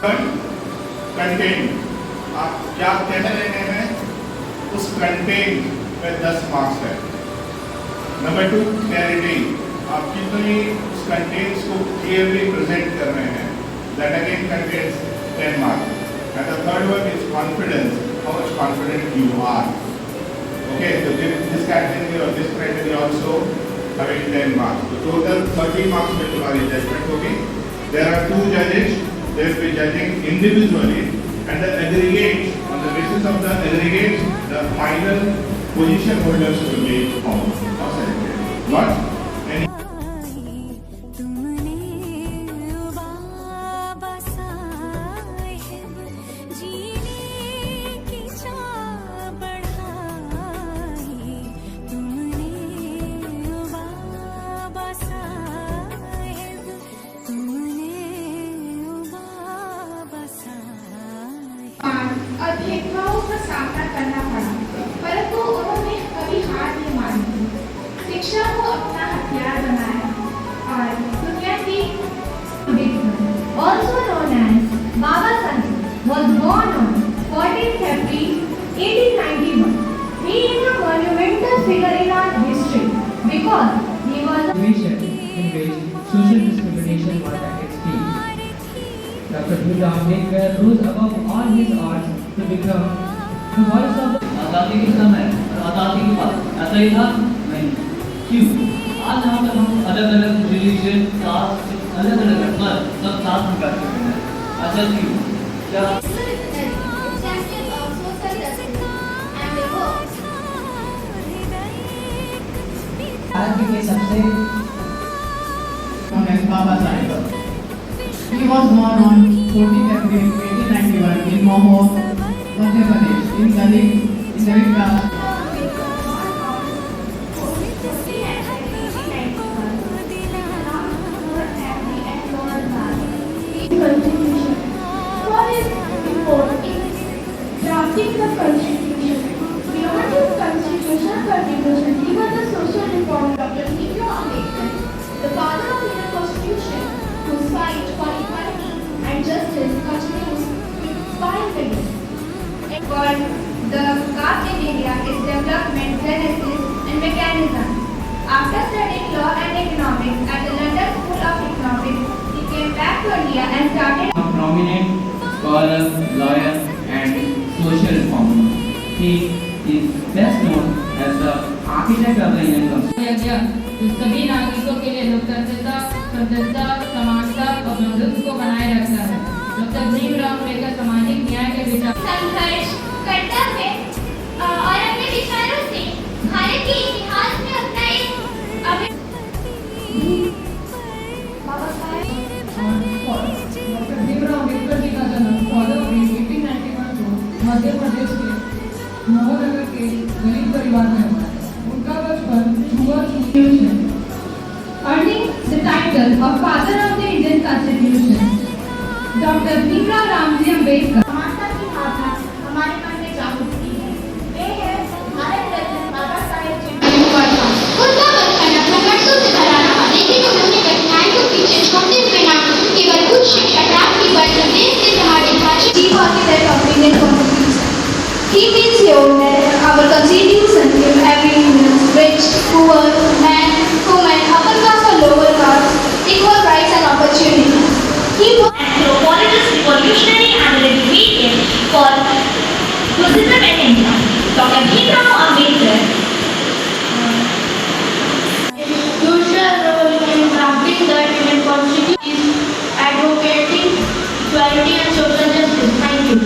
Content, आप क्या कह रहे हैं उस कंटेंट में 10 मार्क्स है। नंबर 2 क्लैरिटी, आप कितनी उस कंटेंट्स को क्लियरली प्रेजेंट कर रहे हैं, that again contains 10 marks. And the third one is confidence, how much confident you are. Okay, so this category or this criteria also having 10 marks. So total 30 marks में तुम्हारी judgment होगी. There are 2 judges. They will be judging individually, and the aggregate, on the basis of the aggregate, the final position holders will be found or selected. Not any. भेदभावों का सामना करना पड़ा, परंतु उन्होंने कभी हार नहीं मानी। शिक्षा को अपना हथियार बनाया और दुनिया की also known as Baba Saheb, was born on 14 February 1891. He is a monumental figure in our history because he was a situation in which social discrimination was at its peak. Dr. Bhimrao Ambedkar rose above all his odds to become the voice of the आज़ादी के समय और आज़ादी के बाद ऐसा ही था नहीं। क्यों आज यहाँ पर हम अलग अलग रिलीजन कास्ट अलग अलग है पर सब साथ में बैठ सकते हैं, ऐसा क्यों? क्या भारत के सबसे known as Baba Saheb. He was born on 14 April 1891 in Mohor, Madhya Pradesh, in Dalit caste. Drafting the Constitution. Beyond his constitutional contribution, he was a social reformer, Dr. Bhimrao Ambedkar, the father of Indian Constitution, whose fight for equality and justice continues to inspire millions. For the caste in India, its development, genesis, and mechanism. After studying law and economics at the London School of Economics, he came back to India and started a prominent scholar, lawyer, and social reformer. He is best known as the architect of the Indian Constitution. सभी नागरिकों के लिए लोकतंत्रता, स्वतंत्रता, समानता और बंधुत्व को बनाए रखता है। डॉक्टर भीमराव अम्बेडकर सामाजिक न्याय के विचार संघर्ष करता है और अपने विचारों से भारत के इतिहास में अपना एक डॉक्टर भीमराव अम्बेडकर जी का जन्म 14 अप्रैल 1891 को मध्य प्रदेश के मोहनगर के गरीब परिवार में हुआ। उनका बचपन छुआ earning the title of Father of the Indian Constitution. Dr. Bhimrao Ramji Ambedkar. समानता की भावना हमारे मन में जागृत की है। वे है भारत रत्न बाबा साहेब जी उनका बचपन अपना कष्टों से भरा रहा, लेकिन उन्होंने कठिनाई को पीछे छोड़ते हुए ना केवल उच्च शिक्षा प्राप्त की बल्कि देश के समाज भाषा की architect of Indian constitution. He means here that our constitution gives every Indian, rich, poor, man, woman, upper class or lower caste, equal rights and opportunities. He was anthropologist, revolutionary and a advocate for Buddhism in India. Dr. Bhimrao Ambedkar crucial role in drafting the Indian Constitution, advocating equality and social justice. Thank you.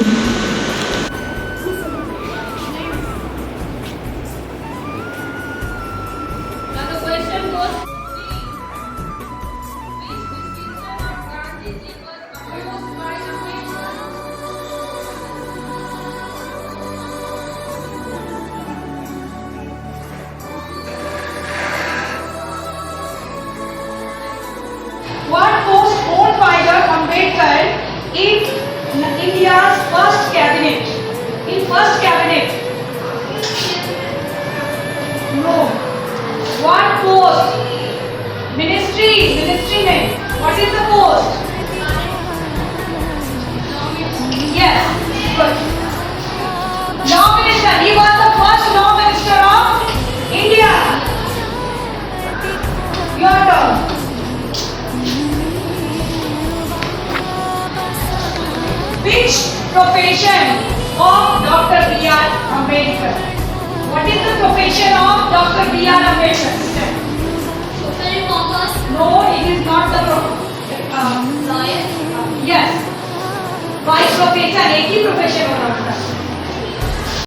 which profession of Dr. B.R. Ambedkar? What is the profession of Dr. B.R. Ambedkar? Social reformers, No, it is not the lawyers, yes. Vice profession, एक ही profession होना होता है.